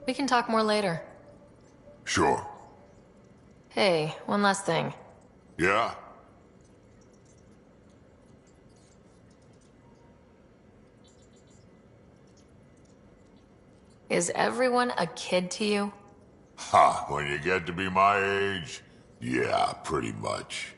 We can talk more later. Sure. Hey, one last thing. Yeah? Is everyone a kid to you? Ha, when you get to be my age, yeah, pretty much.